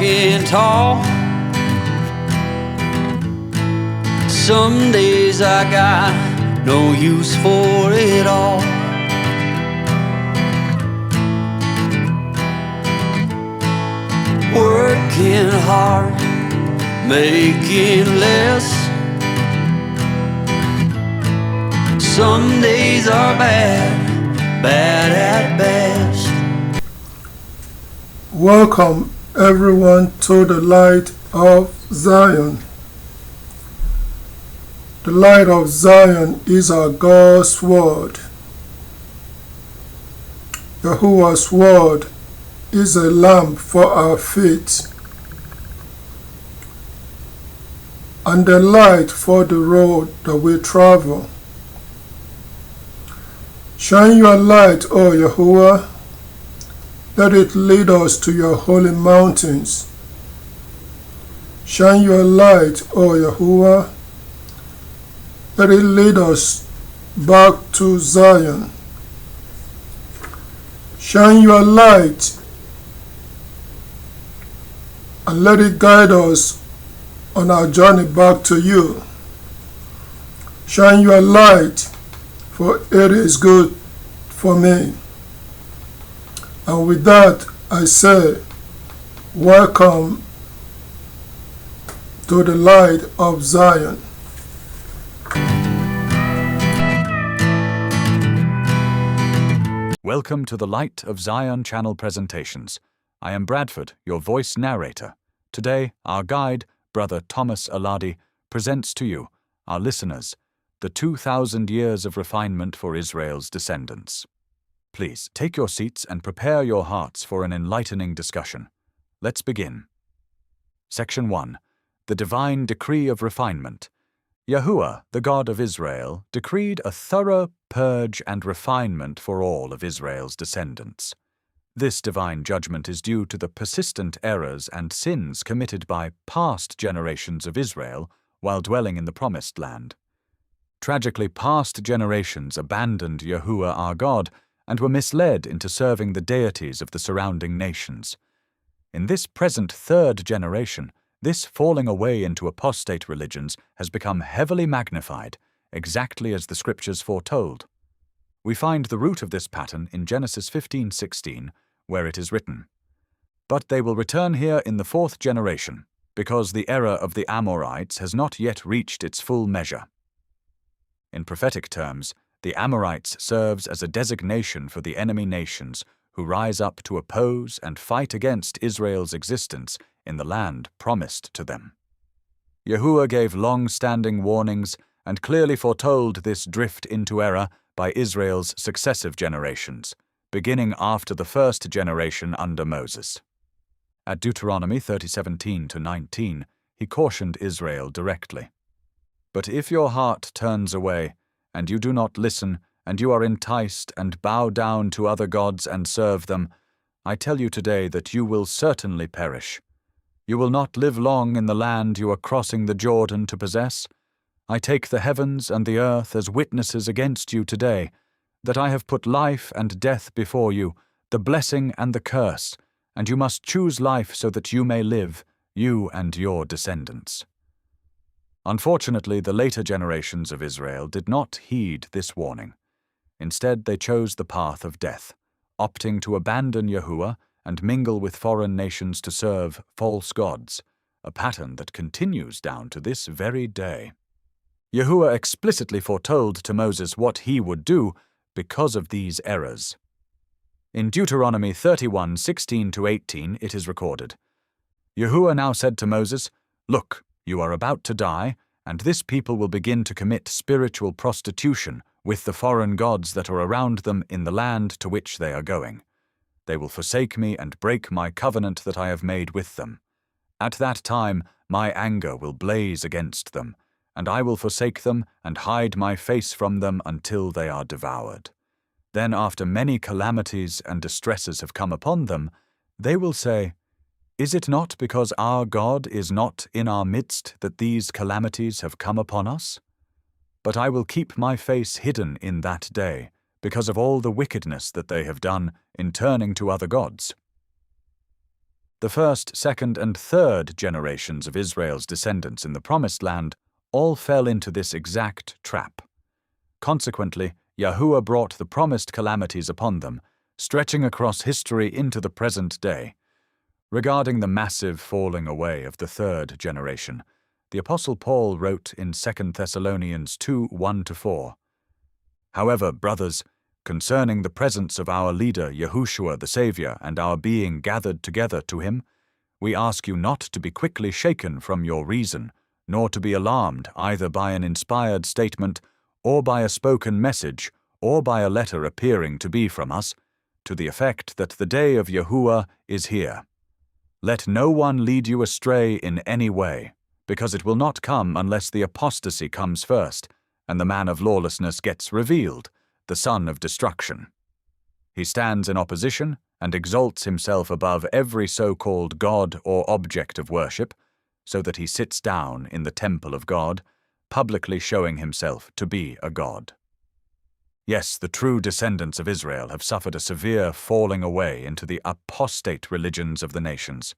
walking tall. Some days I got no use for it all. Working hard, making less. Some days are bad, bad at best. Welcome everyone to the light of Zion. The light of Zion is our God's word. Yahuwah's word is a lamp for our feet and a light for the road that we travel. Shine your light, O Yahuwah. Let it lead us to your holy mountains. Shine your light, O Yahuwah. Let it lead us back to Zion. Shine your light and let it guide us on our journey back to you. Shine your light, for it is good for me. And with that, I say, welcome to the light of Zion. Welcome to the Light of Zion channel presentations. I am Bradford, your voice narrator. Today, our guide, Brother Thomas Aladi, presents to you, our listeners, the 2,000 years of refinement for Israel's descendants. Please take your seats and prepare your hearts for an enlightening discussion. Let's begin. Section 1. The Divine Decree of Refinement. Yahuwah, the God of Israel, decreed a thorough purge and refinement for all of Israel's descendants. This divine judgment is due to the persistent errors and sins committed by past generations of Israel while dwelling in the Promised Land. Tragically, past generations abandoned Yahuwah our God and were misled into serving the deities of the surrounding nations. In this present third generation, this falling away into apostate religions has become heavily magnified, exactly as the Scriptures foretold. We find the root of this pattern in Genesis 15:16, where it is written, "But they will return here in the fourth generation, because the error of the Amorites has not yet reached its full measure." In prophetic terms, the Amorites serves as a designation for the enemy nations who rise up to oppose and fight against Israel's existence in the land promised to them. Yahuwah gave long-standing warnings and clearly foretold this drift into error by Israel's successive generations, beginning after the first generation under Moses. At Deuteronomy 30:17-19, he cautioned Israel directly. "But if your heart turns away, and you do not listen, and you are enticed and bow down to other gods and serve them, I tell you today that you will certainly perish. You will not live long in the land you are crossing the Jordan to possess. I take the heavens and the earth as witnesses against you today, that I have put life and death before you, the blessing and the curse, and you must choose life so that you may live, you and your descendants." Unfortunately, the later generations of Israel did not heed this warning. Instead, they chose the path of death, opting to abandon Yahuwah and mingle with foreign nations to serve false gods, a pattern that continues down to this very day. Yahuwah explicitly foretold to Moses what he would do because of these errors. In Deuteronomy 31:16-18 it is recorded, "Yahuwah now said to Moses, 'Look, you are about to die, and this people will begin to commit spiritual prostitution with the foreign gods that are around them in the land to which they are going. They will forsake me and break my covenant that I have made with them. At that time my anger will blaze against them, and I will forsake them and hide my face from them until they are devoured. Then after many calamities and distresses have come upon them, they will say, Is it not because our God is not in our midst that these calamities have come upon us? But I will keep my face hidden in that day, because of all the wickedness that they have done in turning to other gods. The first, second, and third generations of Israel's descendants in the Promised Land all fell into this exact trap. Consequently, Yahuwah brought the promised calamities upon them, stretching across history into the present day. Regarding the massive falling away of the third generation, the Apostle Paul wrote in 2 Thessalonians 2:1-4, "However, brothers, concerning the presence of our leader Yahushua the Saviour and our being gathered together to him, we ask you not to be quickly shaken from your reason, nor to be alarmed either by an inspired statement, or by a spoken message, or by a letter appearing to be from us, to the effect that the day of Yahuwah is here. Let no one lead you astray in any way, because it will not come unless the apostasy comes first, and the man of lawlessness gets revealed, the son of destruction. He stands in opposition and exalts himself above every so-called God or object of worship, so that he sits down in the temple of God, publicly showing himself to be a god." Yes, the true descendants of Israel have suffered a severe falling away into the apostate religions of the nations.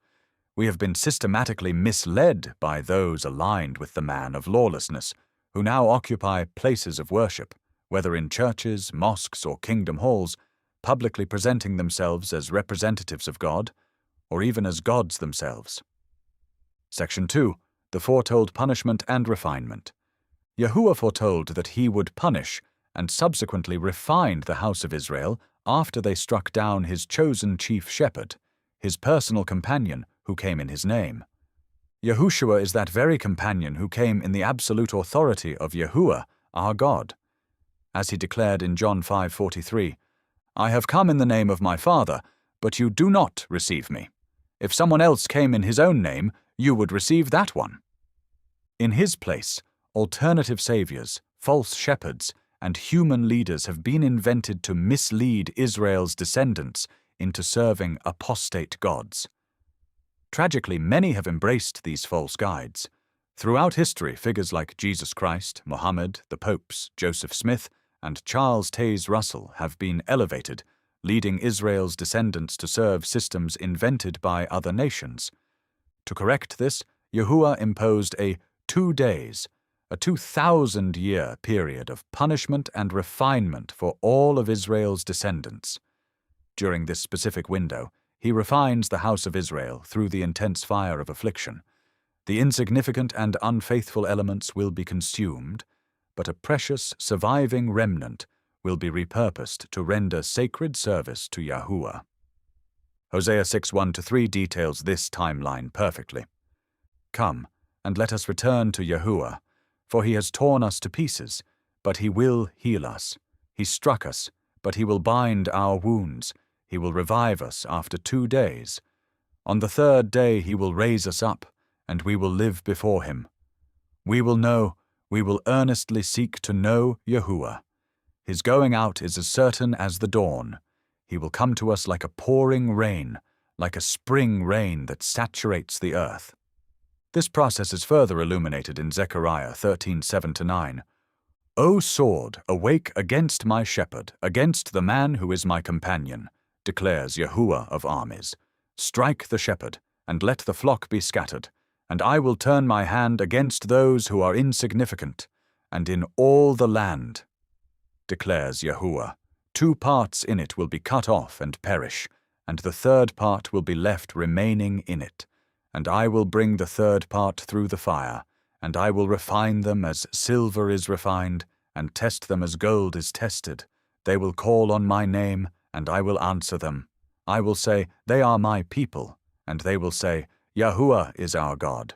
We have been systematically misled by those aligned with the man of lawlessness, who now occupy places of worship, whether in churches, mosques, or kingdom halls, publicly presenting themselves as representatives of God, or even as gods themselves. Section 2. The foretold punishment and refinement. Yahuwah foretold that he would punish and subsequently refined the house of Israel after they struck down his chosen chief shepherd, his personal companion who came in his name. Yahushua is that very companion who came in the absolute authority of Yahuwah, our God. As he declared in John 5:43, "I have come in the name of my Father, but you do not receive me. If someone else came in his own name, you would receive that one." In his place, alternative saviors, false shepherds, and human leaders have been invented to mislead Israel's descendants into serving apostate gods. Tragically, many have embraced these false guides. Throughout history, figures like Jesus Christ, Muhammad, the popes, Joseph Smith, and Charles Taze Russell have been elevated, leading Israel's descendants to serve systems invented by other nations. To correct this, Yahuwah imposed a 2 days, a 2,000-year period of punishment and refinement for all of Israel's descendants. During this specific window, he refines the house of Israel through the intense fire of affliction. The insignificant and unfaithful elements will be consumed, but a precious, surviving remnant will be repurposed to render sacred service to Yahuwah. Hosea 6:1-3 details this timeline perfectly. "Come, and let us return to Yahuwah, for he has torn us to pieces, but he will heal us. He struck us, but he will bind our wounds. He will revive us after 2 days. On the 3rd day he will raise us up, and we will live before him. We will earnestly seek to know Yahuwah. His going out is as certain as the dawn. He will come to us like a pouring rain, like a spring rain that saturates the earth." This process is further illuminated in Zechariah 13:7-9. "O sword, awake against my shepherd, against the man who is my companion, declares Yahuwah of armies. Strike the shepherd, and let the flock be scattered, and I will turn my hand against those who are insignificant, and in all the land, declares Yahuwah, 2 parts in it will be cut off and perish, and the 3rd part will be left remaining in it. And I will bring the 3rd part through the fire, and I will refine them as silver is refined, and test them as gold is tested. They will call on my name, and I will answer them. I will say, they are my people, and they will say, Yahuwah is our God."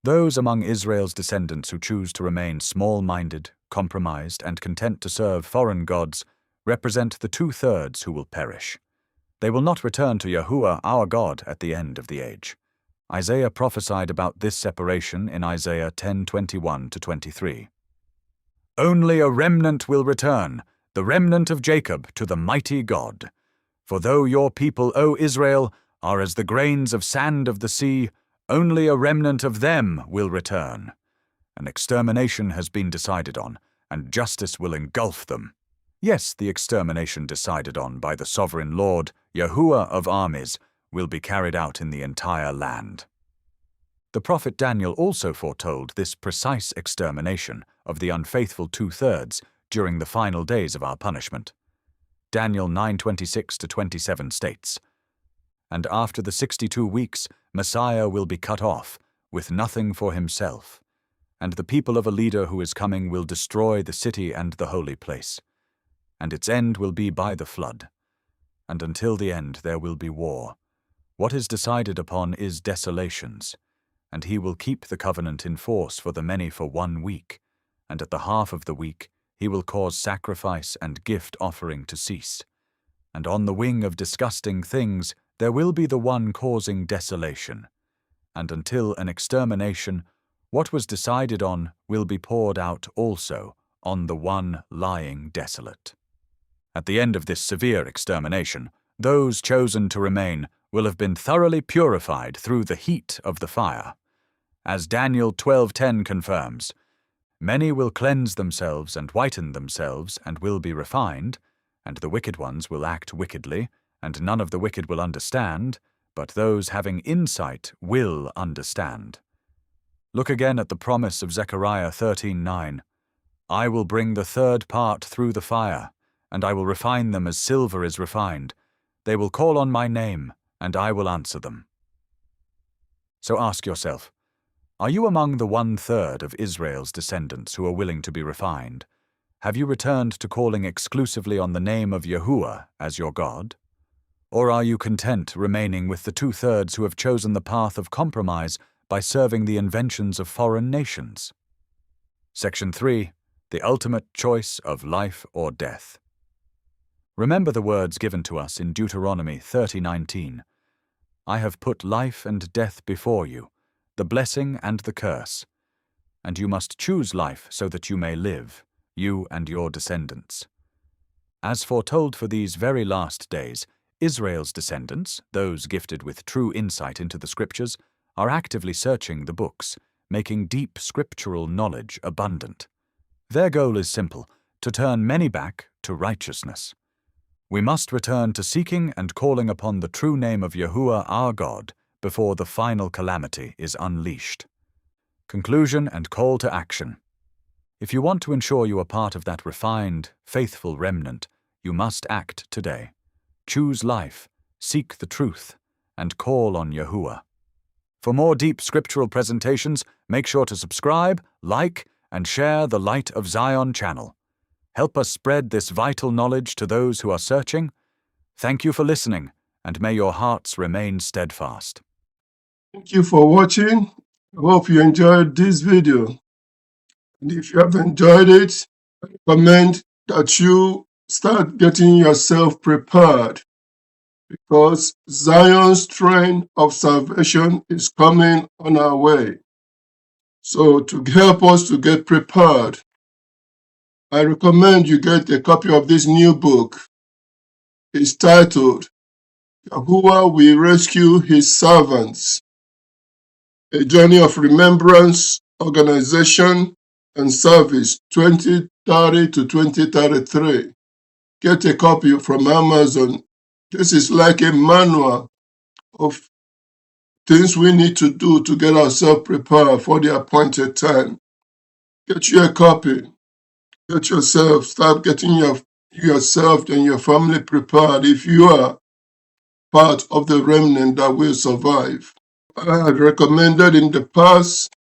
Those among Israel's descendants who choose to remain small-minded, compromised, and content to serve foreign gods represent the 2/3 who will perish. They will not return to Yahuwah our God at the end of the age. Isaiah prophesied about this separation in Isaiah 10:21-23. "Only a remnant will return, the remnant of Jacob, to the mighty God. For though your people, O Israel, are as the grains of sand of the sea, only a remnant of them will return. An extermination has been decided on, and justice will engulf them. Yes, the extermination decided on by the sovereign Lord, Yahuwah of armies, will be carried out in the entire land. The prophet Daniel also foretold this precise extermination of the unfaithful two-thirds during the final days of our punishment. Daniel 9:26-27 states, "And after the 62 weeks, Messiah will be cut off, with nothing for himself, and the people of a leader who is coming will destroy the city and the holy place, and its end will be by the flood. And until the end there will be war. What is decided upon is desolations, and he will keep the covenant in force for the many for 1 week, and at the half of the week he will cause sacrifice and gift offering to cease. And on the wing of disgusting things there will be the one causing desolation. And until an extermination, what was decided on will be poured out also on the one lying desolate." At the end of this severe extermination, those chosen to remain will have been thoroughly purified through the heat of the fire. As Daniel 12:10 confirms, "Many will cleanse themselves and whiten themselves and will be refined, and the wicked ones will act wickedly, and none of the wicked will understand, but those having insight will understand." Look again at the promise of Zechariah 13:9, "I will bring the third part through the fire, and I will refine them as silver is refined. They will call on my name, and I will answer them." So ask yourself, are you among the 1/3 of Israel's descendants who are willing to be refined? Have you returned to calling exclusively on the name of Yahuwah as your God? Or are you content remaining with the 2/3 who have chosen the path of compromise by serving the inventions of foreign nations? Section 3. The ultimate choice of life or death. Remember the words given to us in Deuteronomy 30:19. "I have put life and death before you, the blessing and the curse. And you must choose life so that you may live, you and your descendants." As foretold for these very last days, Israel's descendants, those gifted with true insight into the Scriptures, are actively searching the books, making deep scriptural knowledge abundant. Their goal is simple: to turn many back to righteousness. We must return to seeking and calling upon the true name of Yahuwah our God before the final calamity is unleashed. Conclusion and call to action. If you want to ensure you are part of that refined, faithful remnant, you must act today. Choose life, seek the truth, and call on Yahuwah. For more deep scriptural presentations, make sure to subscribe, like, and share the Light of Zion channel. Help us spread this vital knowledge to those who are searching. Thank you for listening, and may your hearts remain steadfast. Thank you for watching. I hope you enjoyed this video. And if you have enjoyed it, I recommend that you start getting yourself prepared, because Zion's train of salvation is coming on our way. So to help us to get prepared, I recommend you get a copy of this new book. It's titled, "Yahuwah Will Rescue His Servants: A Journey of Remembrance, Organization, and Service 2030 to 2033. Get a copy from Amazon. This is like a manual of things we need to do to get ourselves prepared for the appointed time. Get you a copy. Get yourself, start getting yourself and your family prepared if you are part of the remnant that will survive. I had recommended in the past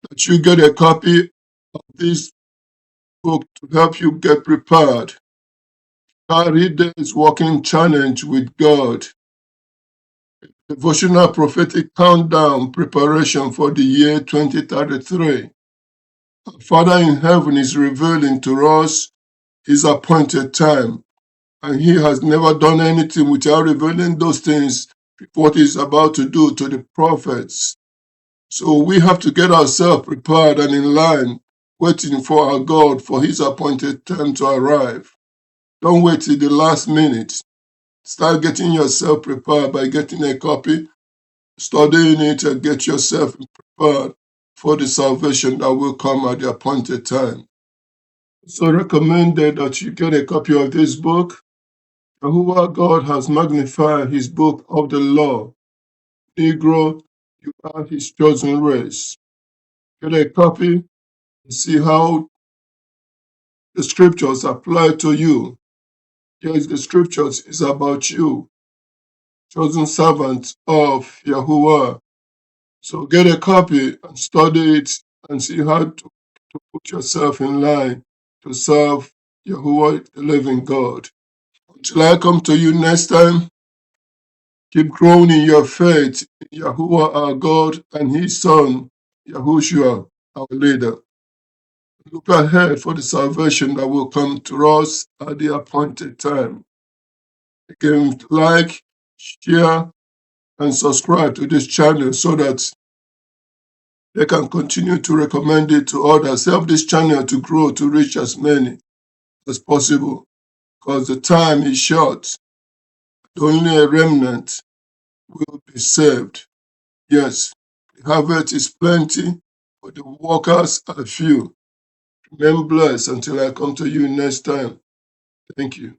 that you get a copy of this book to help you get prepared. 30 Days Walking Challenge with God. Devotional Prophetic Countdown Preparation for the year 2033. Our Father in heaven is revealing to us His appointed time, and He has never done anything without revealing those things, what He's about to do to the prophets. So we have to get ourselves prepared and in line, waiting for our God for His appointed time to arrive. Don't wait till the last minute. Start getting yourself prepared by getting a copy, studying it, and get yourself prepared for the salvation that will come at the appointed time. So recommended that you get a copy of this book. Yahuwah God has magnified his book of the law. Negro, you are his chosen race. Get a copy and see how the scriptures apply to you. Yes, the scriptures is about you, chosen servant of Yahuwah. So get a copy and study it and see how to put yourself in line to serve Yahuwah, the living God. Until I come to you next time, keep growing in your faith in Yahuwah our God and his Son, Yahushua, our leader. Look ahead for the salvation that will come to us at the appointed time. Again, like, share, and subscribe to this channel so that they can continue to recommend it to others. Help this channel to grow to reach as many as possible because the time is short. Only a remnant will be saved. Yes, the harvest is plenty, but the workers are few. Remain blessed until I come to you next time. Thank you.